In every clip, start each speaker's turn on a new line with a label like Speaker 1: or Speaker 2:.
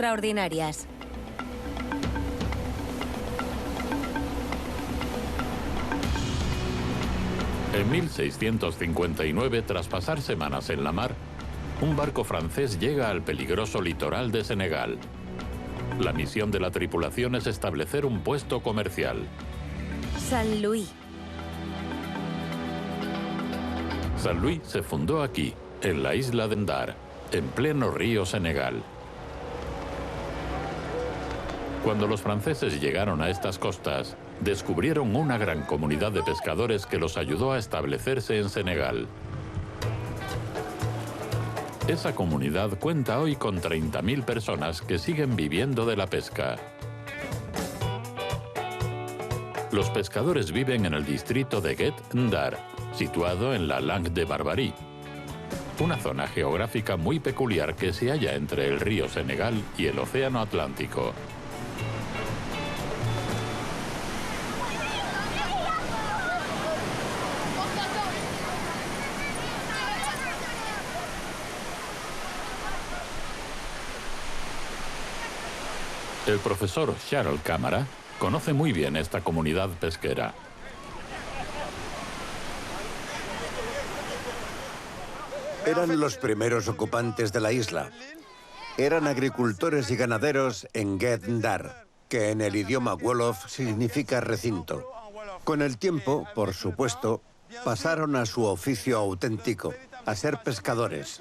Speaker 1: extraordinarias.
Speaker 2: En 1659, tras pasar semanas en la mar, un barco francés llega al peligroso litoral de Senegal. La misión de la tripulación es establecer un puesto comercial.
Speaker 1: San Luis.
Speaker 2: San Luis se fundó aquí, en la isla de Ndar, en pleno río Senegal. Cuando los franceses llegaron a estas costas, descubrieron una gran comunidad de pescadores que los ayudó a establecerse en Senegal. Esa comunidad cuenta hoy con 30.000 personas que siguen viviendo de la pesca. Los pescadores viven en el distrito de Guet Ndar, situado en la Langue de Barbarie, una zona geográfica muy peculiar que se halla entre el río Senegal y el océano Atlántico. El profesor Charles Cámara conoce muy bien esta comunidad pesquera.
Speaker 3: Eran los primeros ocupantes de la isla. Eran agricultores y ganaderos en Guet Ndar, que en el idioma wolof significa recinto. Con el tiempo, por supuesto, pasaron a su oficio auténtico, a ser pescadores.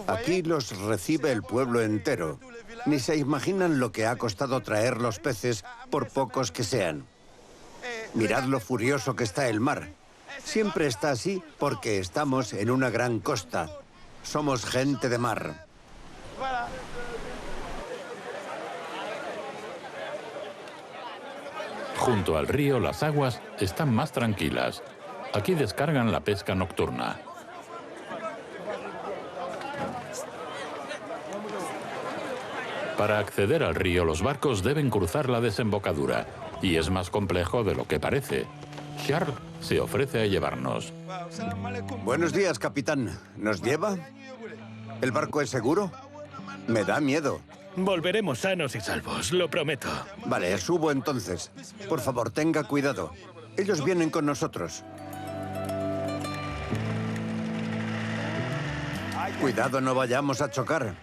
Speaker 3: Aquí los recibe el pueblo entero. Ni se imaginan lo que ha costado traer los peces, por pocos que sean. Mirad lo furioso que está el mar. Siempre está así porque estamos en una gran costa. Somos gente de mar.
Speaker 2: Junto al río, las aguas están más tranquilas. Aquí descargan la pesca nocturna. Para acceder al río, los barcos deben cruzar la desembocadura, y es más complejo de lo que parece. Charles se ofrece a llevarnos.
Speaker 3: Buenos días, capitán. ¿Nos lleva? ¿El barco es seguro? Me da miedo.
Speaker 4: Volveremos sanos y salvos, lo prometo.
Speaker 3: Vale, subo entonces. Por favor, tenga cuidado. Ellos vienen con nosotros. Cuidado, no vayamos a chocar.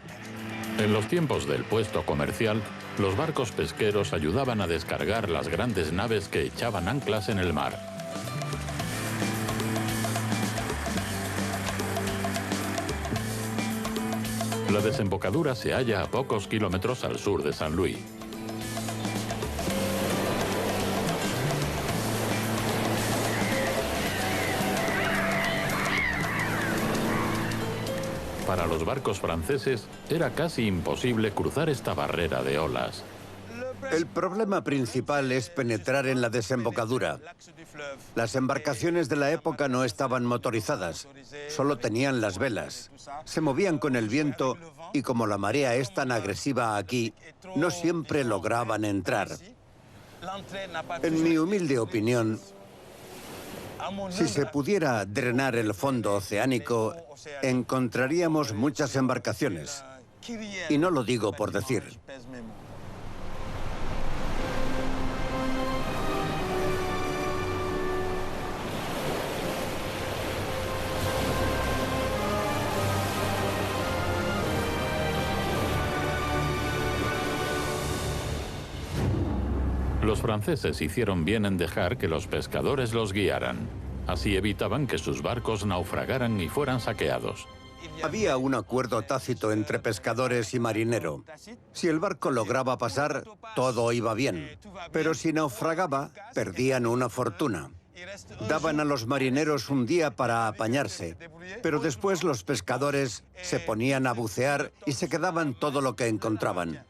Speaker 2: En los tiempos del puesto comercial, los barcos pesqueros ayudaban a descargar las grandes naves que echaban anclas en el mar. La desembocadura se halla a pocos kilómetros al sur de San Luis. Para los barcos franceses era casi imposible cruzar esta barrera de olas.
Speaker 3: El problema principal es penetrar en la desembocadura. Las embarcaciones de la época no estaban motorizadas, solo tenían las velas. Se movían con el viento y como la marea es tan agresiva aquí, no siempre lograban entrar. En mi humilde opinión, si se pudiera drenar el fondo oceánico, encontraríamos muchas embarcaciones. Y no lo digo por decir.
Speaker 2: Los franceses hicieron bien en dejar que los pescadores los guiaran. Así evitaban que sus barcos naufragaran y fueran saqueados.
Speaker 3: Había un acuerdo tácito entre pescadores y marinero. Si el barco lograba pasar, todo iba bien. Pero si naufragaba, perdían una fortuna. Daban a los marineros un día para apañarse, pero después los pescadores se ponían a bucear y se quedaban todo lo que encontraban.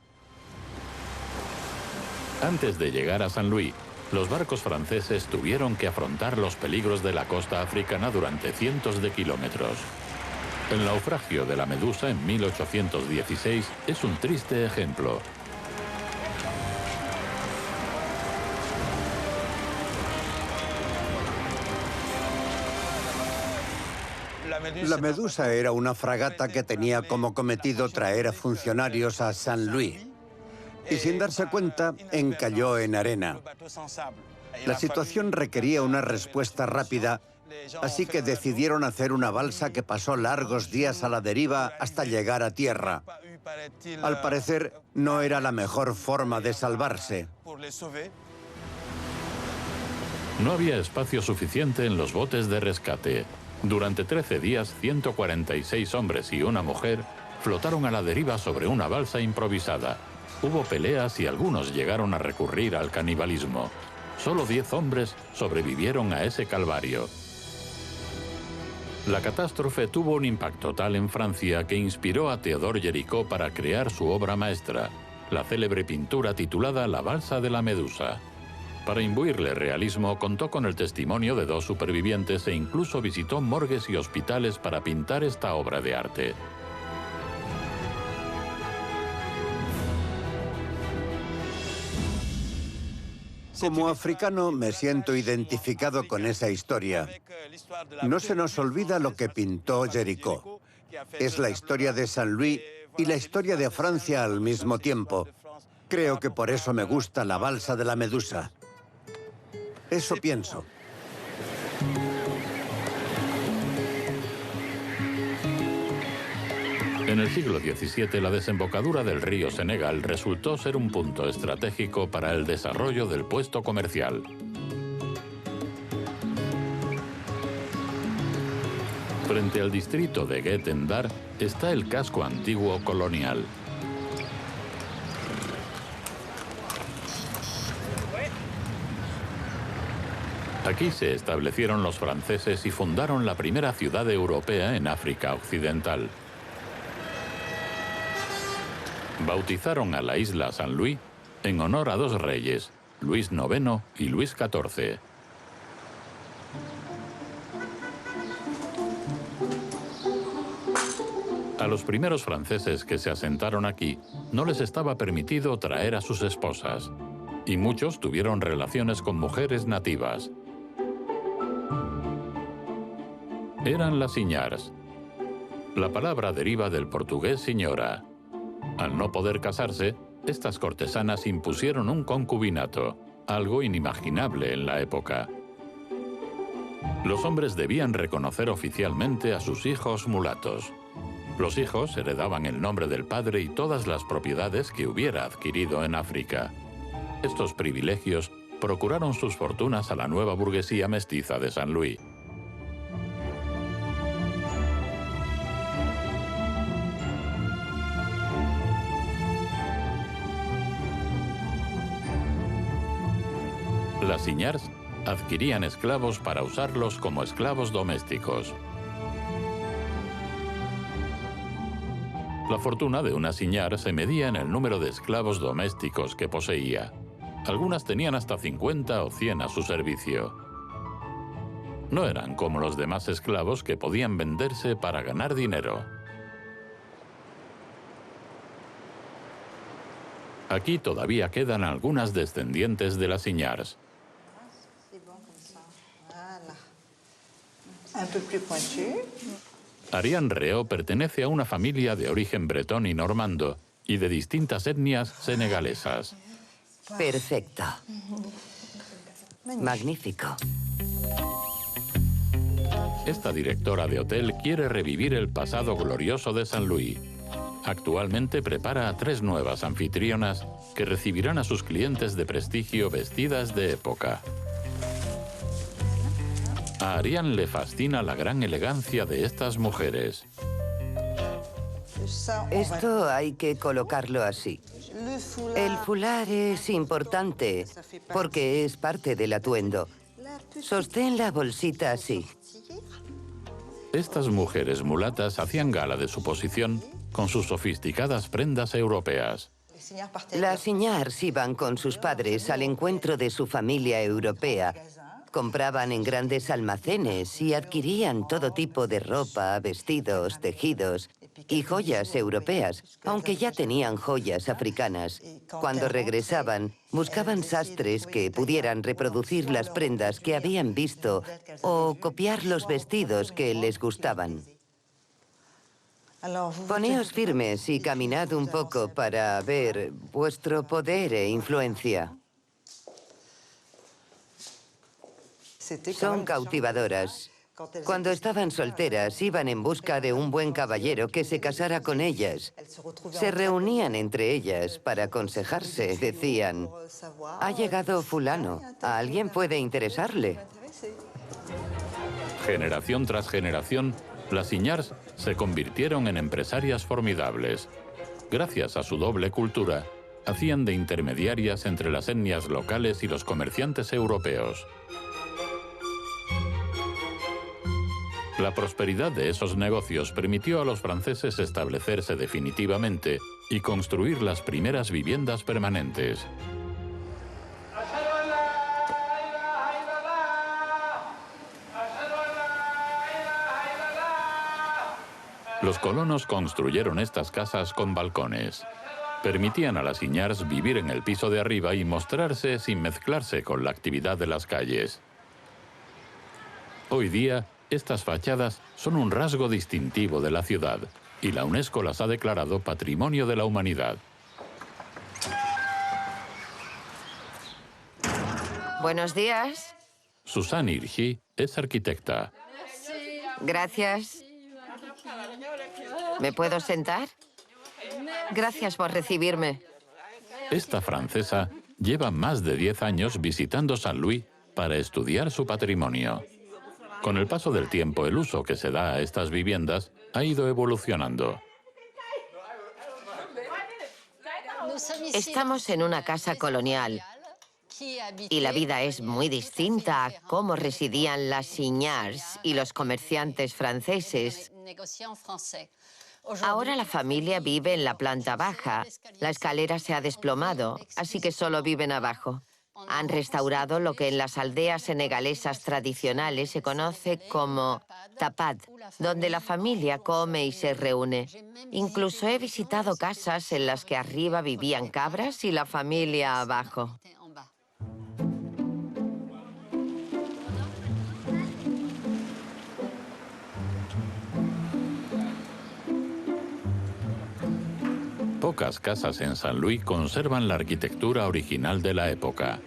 Speaker 2: Antes de llegar a San Luis, los barcos franceses tuvieron que afrontar los peligros de la costa africana durante cientos de kilómetros. El naufragio de la Medusa en 1816 es un triste ejemplo.
Speaker 3: La Medusa era una fragata que tenía como cometido traer a funcionarios a Saint-Louis y sin darse cuenta encalló en arena. La situación requería una respuesta rápida, así que decidieron hacer una balsa que pasó largos días a la deriva hasta llegar a tierra. Al parecer, no era la mejor forma de salvarse.
Speaker 2: No había espacio suficiente en los botes de rescate. Durante 13 días, 146 hombres y una mujer flotaron a la deriva sobre una balsa improvisada. Hubo peleas y algunos llegaron a recurrir al canibalismo. Solo 10 hombres sobrevivieron a ese calvario. La catástrofe tuvo un impacto tal en Francia que inspiró a Théodore Géricault para crear su obra maestra, la célebre pintura titulada La balsa de la Medusa. Para imbuirle realismo, contó con el testimonio de 2 supervivientes e incluso visitó morgues y hospitales para pintar esta obra de arte.
Speaker 3: Como africano me siento identificado con esa historia. No se nos olvida lo que pintó Géricault. Es la historia de Saint-Louis y la historia de Francia al mismo tiempo. Creo que por eso me gusta la balsa de la Medusa. Eso pienso.
Speaker 2: En el siglo XVII, la desembocadura del río Senegal resultó ser un punto estratégico para el desarrollo del puesto comercial. Frente al distrito de Guet-en-Dar está el casco antiguo colonial. Aquí se establecieron los franceses y fundaron la primera ciudad europea en África Occidental. Bautizaron a la isla Saint-Louis en honor a 2 reyes, Luis IX y Luis XIV. A los primeros franceses que se asentaron aquí no les estaba permitido traer a sus esposas, y muchos tuvieron relaciones con mujeres nativas. Eran las siñars. La palabra deriva del portugués señora. Al no poder casarse, estas cortesanas impusieron un concubinato, algo inimaginable en la época. Los hombres debían reconocer oficialmente a sus hijos mulatos. Los hijos heredaban el nombre del padre y todas las propiedades que hubiera adquirido en África. Estos privilegios procuraron sus fortunas a la nueva burguesía mestiza de Saint-Louis. Las siñars adquirían esclavos para usarlos como esclavos domésticos. La fortuna de una siñar se medía en el número de esclavos domésticos que poseía. Algunas tenían hasta 50 o 100 a su servicio. No eran como los demás esclavos que podían venderse para ganar dinero. Aquí todavía quedan algunas descendientes de las siñars. Ariane Réau pertenece a una familia de origen bretón y normando y de distintas etnias senegalesas.
Speaker 5: Perfecto. Magnífico.
Speaker 2: Esta directora de hotel quiere revivir el pasado glorioso de Saint-Louis. Actualmente prepara a 3 nuevas anfitrionas que recibirán a sus clientes de prestigio vestidas de época. A Ariane le fascina la gran elegancia de estas mujeres.
Speaker 5: Esto hay que colocarlo así. El foulard es importante porque es parte del atuendo. Sostén la bolsita así.
Speaker 2: Estas mujeres mulatas hacían gala de su posición con sus sofisticadas prendas europeas.
Speaker 5: Las siñars iban con sus padres al encuentro de su familia europea. Compraban en grandes almacenes y adquirían todo tipo de ropa, vestidos, tejidos y joyas europeas, aunque ya tenían joyas africanas. Cuando regresaban, buscaban sastres que pudieran reproducir las prendas que habían visto o copiar los vestidos que les gustaban. Poneos firmes y caminad un poco para ver vuestro poder e influencia. Son cautivadoras. Cuando estaban solteras, iban en busca de un buen caballero que se casara con ellas. Se reunían entre ellas para aconsejarse. Decían, ha llegado fulano, a alguien puede interesarle.
Speaker 2: Generación tras generación, las Signars se convirtieron en empresarias formidables. Gracias a su doble cultura, hacían de intermediarias entre las etnias locales y los comerciantes europeos. La prosperidad de esos negocios permitió a los franceses establecerse definitivamente y construir las primeras viviendas permanentes. Los colonos construyeron estas casas con balcones. Permitían a las Signars vivir en el piso de arriba y mostrarse sin mezclarse con la actividad de las calles. Hoy día, estas fachadas son un rasgo distintivo de la ciudad y la UNESCO las ha declarado Patrimonio de la Humanidad.
Speaker 6: Buenos días.
Speaker 2: Suzanne Hirgy es arquitecta.
Speaker 6: Gracias. ¿Me puedo sentar? Gracias por recibirme.
Speaker 2: Esta francesa lleva más de 10 años visitando Saint-Louis para estudiar su patrimonio. Con el paso del tiempo, el uso que se da a estas viviendas ha ido evolucionando.
Speaker 6: Estamos en una casa colonial y la vida es muy distinta a cómo residían las Signars y los comerciantes franceses. Ahora la familia vive en la planta baja. La escalera se ha desplomado, así que solo viven abajo. Han restaurado lo que en las aldeas senegalesas tradicionales se conoce como tapad, donde la familia come y se reúne. Incluso he visitado casas en las que arriba vivían cabras y la familia abajo.
Speaker 2: Pocas casas en Saint-Louis conservan la arquitectura original de la época.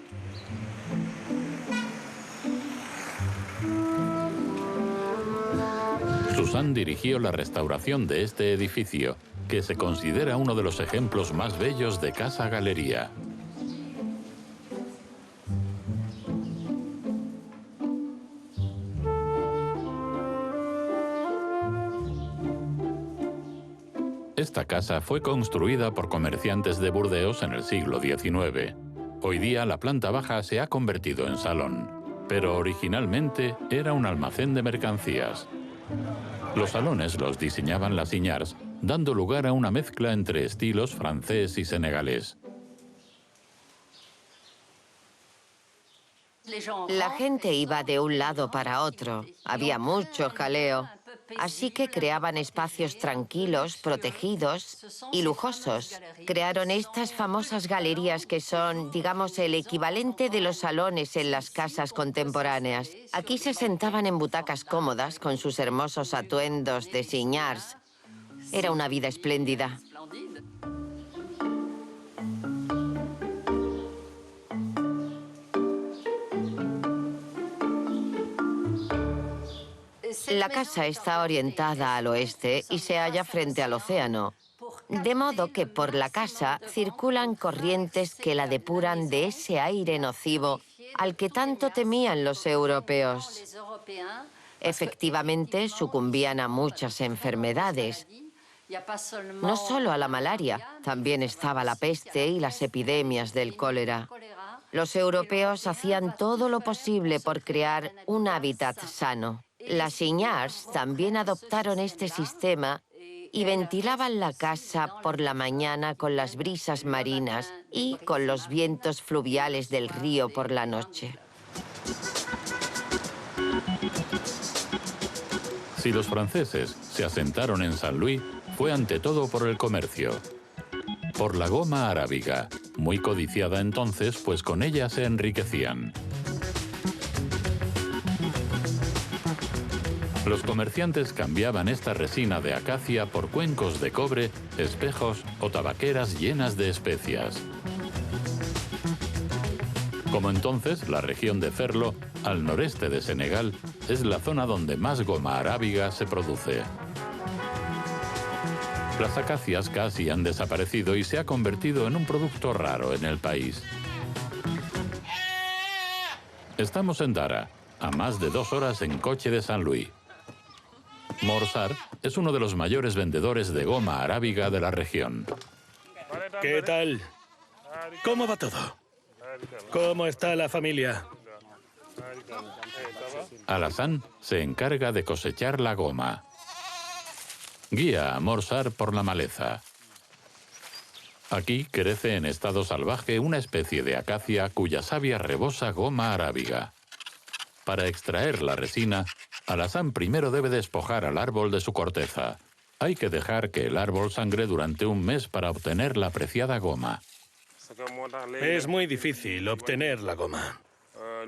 Speaker 2: Suzanne dirigió la restauración de este edificio, que se considera uno de los ejemplos más bellos de casa-galería. Esta casa fue construida por comerciantes de Burdeos en el siglo XIX. Hoy día la planta baja se ha convertido en salón, pero originalmente era un almacén de mercancías. Los salones los diseñaban las Signars, dando lugar a una mezcla entre estilos francés y senegalés.
Speaker 6: La gente iba de un lado para otro. Había mucho jaleo. Así que creaban espacios tranquilos, protegidos y lujosos. Crearon estas famosas galerías que son, digamos, el equivalente de los salones en las casas contemporáneas. Aquí se sentaban en butacas cómodas con sus hermosos atuendos de Signars. Era una vida espléndida. La casa está orientada al oeste y se halla frente al océano, de modo que por la casa circulan corrientes que la depuran de ese aire nocivo al que tanto temían los europeos. Efectivamente, sucumbían a muchas enfermedades. No solo a la malaria, también estaba la peste y las epidemias del cólera. Los europeos hacían todo lo posible por crear un hábitat sano. Las Signars también adoptaron este sistema y ventilaban la casa por la mañana con las brisas marinas y con los vientos fluviales del río por la noche.
Speaker 2: Si los franceses se asentaron en Saint-Louis, fue ante todo por el comercio. Por la goma arábiga, muy codiciada entonces, pues con ella se enriquecían. Los comerciantes cambiaban esta resina de acacia por cuencos de cobre, espejos o tabaqueras llenas de especias. Como entonces, la región de Ferlo, al noreste de Senegal, es la zona donde más goma arábiga se produce. Las acacias casi han desaparecido y se ha convertido en un producto raro en el país. Estamos en Dara, a más de 2 horas en coche de Saint-Louis. Morsar es uno de los mayores vendedores de goma arábiga de la región.
Speaker 4: ¿Qué tal? ¿Cómo va todo? ¿Cómo está la familia?
Speaker 2: Alassane se encarga de cosechar la goma. Guía a Morsar por la maleza. Aquí crece en estado salvaje una especie de acacia cuya savia rebosa goma arábiga. Para extraer la resina, Alassane primero debe despojar al árbol de su corteza. Hay que dejar que el árbol sangre durante un mes para obtener la apreciada goma.
Speaker 4: Es muy difícil obtener la goma,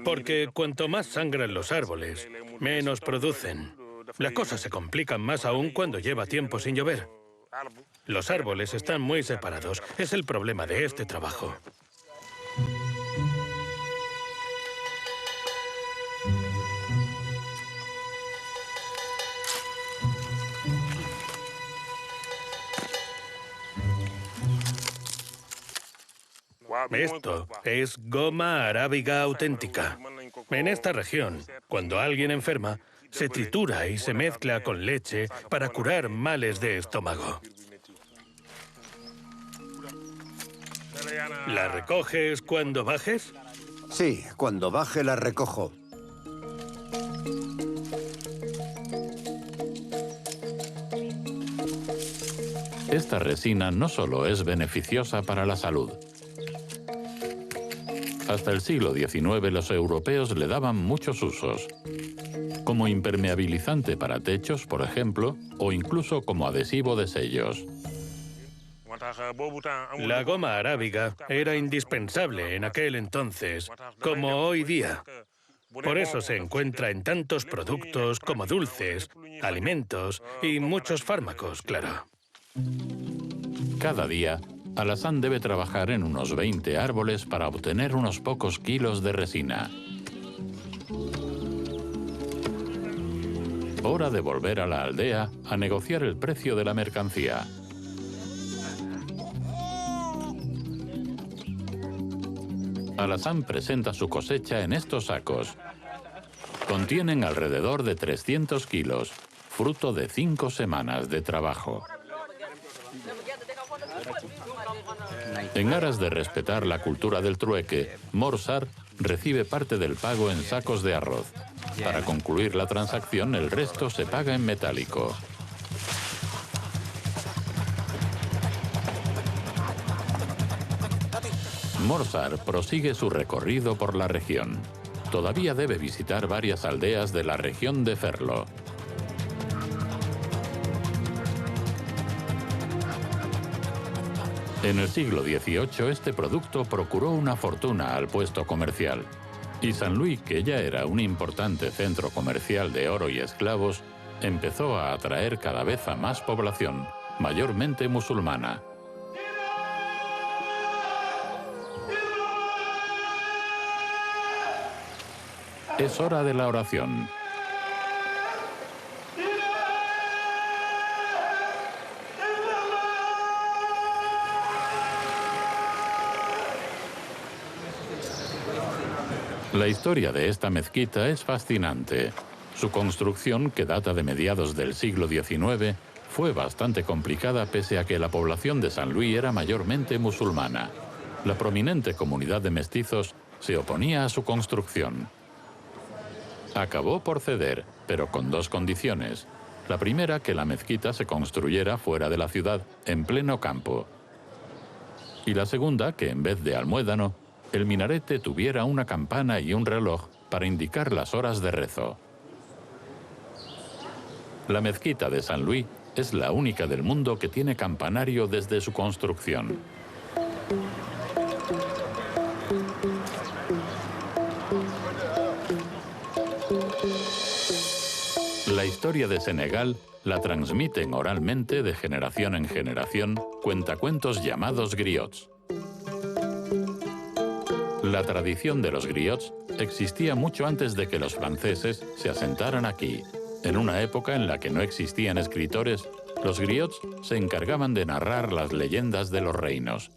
Speaker 4: porque cuanto más sangran los árboles, menos producen. La cosa se complica más aún cuando lleva tiempo sin llover. Los árboles están muy separados. Es el problema de este trabajo. Esto es goma arábiga auténtica. En esta región, cuando alguien enferma, se tritura y se mezcla con leche para curar males de estómago. ¿La recoges cuando bajes?
Speaker 3: Sí, cuando baje la recojo.
Speaker 2: Esta resina no solo es beneficiosa para la salud. Hasta el siglo XIX los europeos le daban muchos usos, como impermeabilizante para techos, por ejemplo, o incluso como adhesivo de sellos.
Speaker 4: La goma arábiga era indispensable en aquel entonces, como hoy día. Por eso se encuentra en tantos productos como dulces, alimentos y muchos fármacos, claro.
Speaker 2: Cada día, Alassane debe trabajar en unos 20 árboles para obtener unos pocos kilos de resina. Hora de volver a la aldea a negociar el precio de la mercancía. Alassane presenta su cosecha en estos sacos. Contienen alrededor de 300 kilos, fruto de 5 semanas de trabajo. En aras de respetar la cultura del trueque, Morsar recibe parte del pago en sacos de arroz. Para concluir la transacción, el resto se paga en metálico. Morsar prosigue su recorrido por la región. Todavía debe visitar varias aldeas de la región de Ferlo. En el siglo XVIII, este producto procuró una fortuna al puesto comercial. Y Saint-Louis, que ya era un importante centro comercial de oro y esclavos, empezó a atraer cada vez a más población, mayormente musulmana. Es hora de la oración. La historia de esta mezquita es fascinante. Su construcción, que data de mediados del siglo XIX, fue bastante complicada pese a que la población de Saint-Louis era mayormente musulmana. La prominente comunidad de mestizos se oponía a su construcción. Acabó por ceder, pero con 2 condiciones. La primera, que la mezquita se construyera fuera de la ciudad, en pleno campo. Y la segunda, que en vez de almuédano, el minarete tuviera una campana y un reloj para indicar las horas de rezo. La mezquita de Saint-Louis es la única del mundo que tiene campanario desde su construcción. La historia historia de Senegal la transmiten oralmente de generación en generación cuentacuentos llamados griots. La tradición de los griots existía mucho antes de que los franceses se asentaran aquí. En una época en la que no existían escritores, los griots se encargaban de narrar las leyendas de los reinos.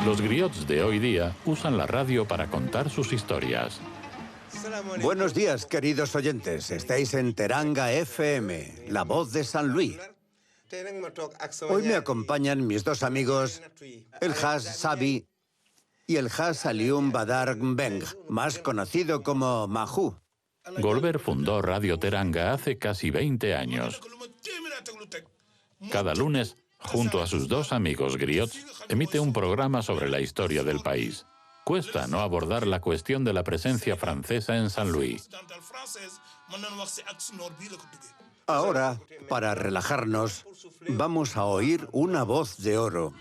Speaker 2: Los griots de hoy día usan la radio para contar sus historias.
Speaker 3: Buenos días, queridos oyentes. Estáis en Teranga FM, la voz de San Luis. Hoy me acompañan mis dos amigos, el Haj Sabi y el Haj Alioune Badar Mbeng, más conocido como Mahou.
Speaker 2: Golbert fundó Radio Teranga hace casi 20 años. Cada lunes, junto a sus dos amigos griots, emite un programa sobre la historia del país. Cuesta no abordar la cuestión de la presencia francesa en San Luis.
Speaker 3: Ahora, para relajarnos, vamos a oír una voz de oro.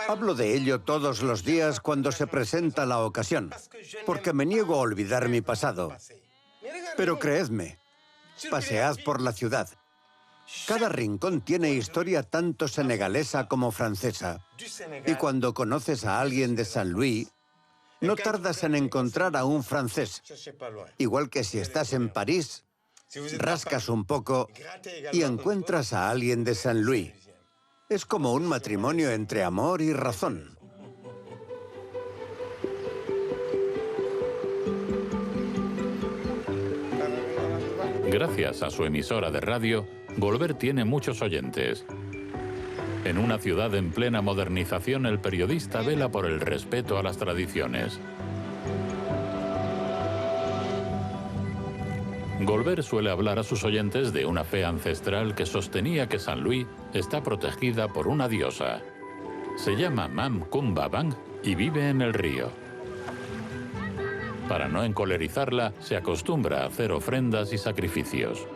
Speaker 3: Hablo de ello todos los días cuando se presenta la ocasión, porque me niego a olvidar mi pasado. Pero creedme, pasead por la ciudad. Cada rincón tiene historia tanto senegalesa como francesa. Y cuando conoces a alguien de San Luis, no tardas en encontrar a un francés. Igual que si estás en París, rascas un poco y encuentras a alguien de San Luis. Es como un matrimonio entre amor y razón.
Speaker 2: Gracias a su emisora de radio, Golbert tiene muchos oyentes. En una ciudad en plena modernización, el periodista vela por el respeto a las tradiciones. Golbert suele hablar a sus oyentes de una fe ancestral que sostenía que San Luis está protegida por una diosa. Se llama Mam Kumba Bang y vive en el río. Para no encolerizarla, se acostumbra a hacer ofrendas y sacrificios.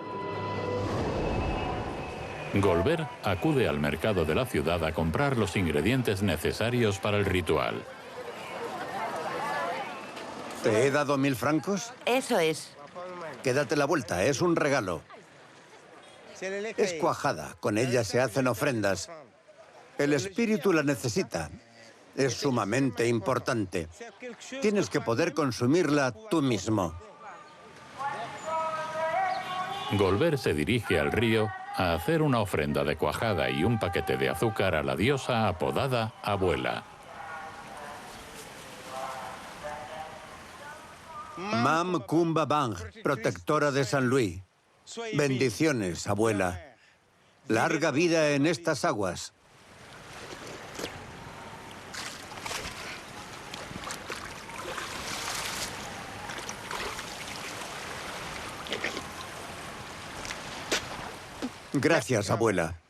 Speaker 2: Golbert acude al mercado de la ciudad a comprar los ingredientes necesarios para el ritual.
Speaker 3: ¿Te he dado 1000 francos?
Speaker 5: Eso es.
Speaker 3: Quédate la vuelta, es un regalo. Es cuajada, con ella se hacen ofrendas. El espíritu la necesita. Es sumamente importante. Tienes que poder consumirla tú mismo.
Speaker 2: Golbert se dirige al río a hacer una ofrenda de cuajada y un paquete de azúcar a la diosa apodada Abuela.
Speaker 3: Mam Kumba Bang, protectora de San Luis. Bendiciones, abuela. Larga vida en estas aguas. Gracias, abuela.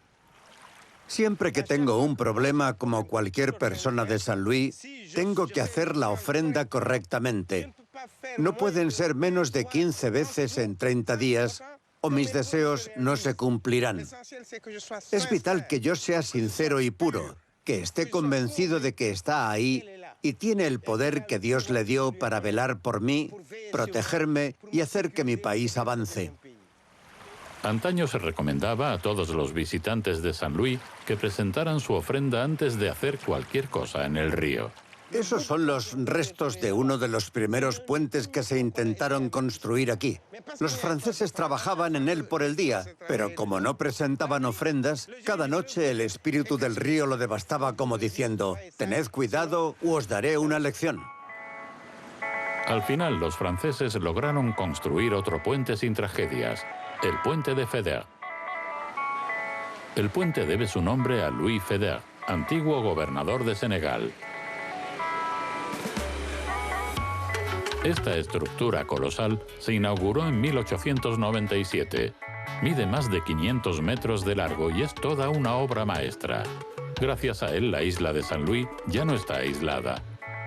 Speaker 3: Siempre que tengo un problema, como cualquier persona de San Luis, tengo que hacer la ofrenda correctamente. No pueden ser menos de 15 veces en 30 días o mis deseos no se cumplirán. Es vital que yo sea sincero y puro, que esté convencido de que está ahí y tiene el poder que Dios le dio para velar por mí, protegerme y hacer que mi país avance.
Speaker 2: Antaño se recomendaba a todos los visitantes de San Luis que presentaran su ofrenda antes de hacer cualquier cosa en el río.
Speaker 3: Esos son los restos de uno de los primeros puentes que se intentaron construir aquí. Los franceses trabajaban en él por el día, pero como no presentaban ofrendas, cada noche el espíritu del río lo devastaba como diciendo: «Tened cuidado o os daré una lección».
Speaker 2: Al final, los franceses lograron construir otro puente sin tragedias, el puente de Faidherbe. El puente debe su nombre a Louis Faidherbe, antiguo gobernador de Senegal. Esta estructura colosal se inauguró en 1897. Mide más de 500 metros de largo y es toda una obra maestra. Gracias a él, la isla de San Luis ya no está aislada.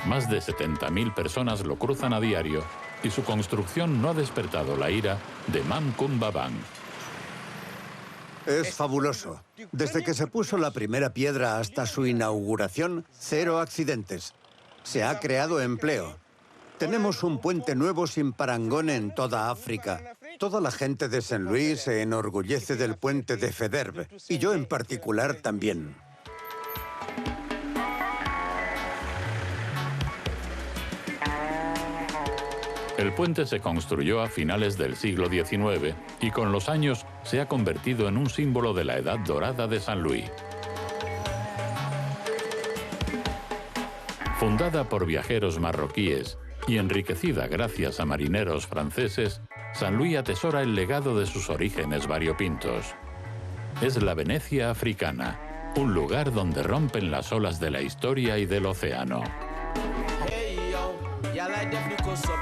Speaker 2: Más de 70.000 personas lo cruzan a diario y su construcción no ha despertado la ira de Mam Kumba Bang.
Speaker 3: Es fabuloso. Desde que se puso la primera piedra hasta su inauguración, 0 accidentes. Se ha creado empleo. Tenemos un puente nuevo sin parangón en toda África. Toda la gente de Saint-Louis se enorgullece del puente de Faidherbe, y yo en particular también.
Speaker 2: El puente se construyó a finales del siglo XIX y con los años se ha convertido en un símbolo de la edad dorada de Saint-Louis. Fundada por viajeros marroquíes y enriquecida gracias a marineros franceses, Saint-Louis atesora el legado de sus orígenes variopintos. Es la Venecia africana, un lugar donde rompen las olas de la historia y del océano.
Speaker 7: Hey yo, y'all like definitely close up,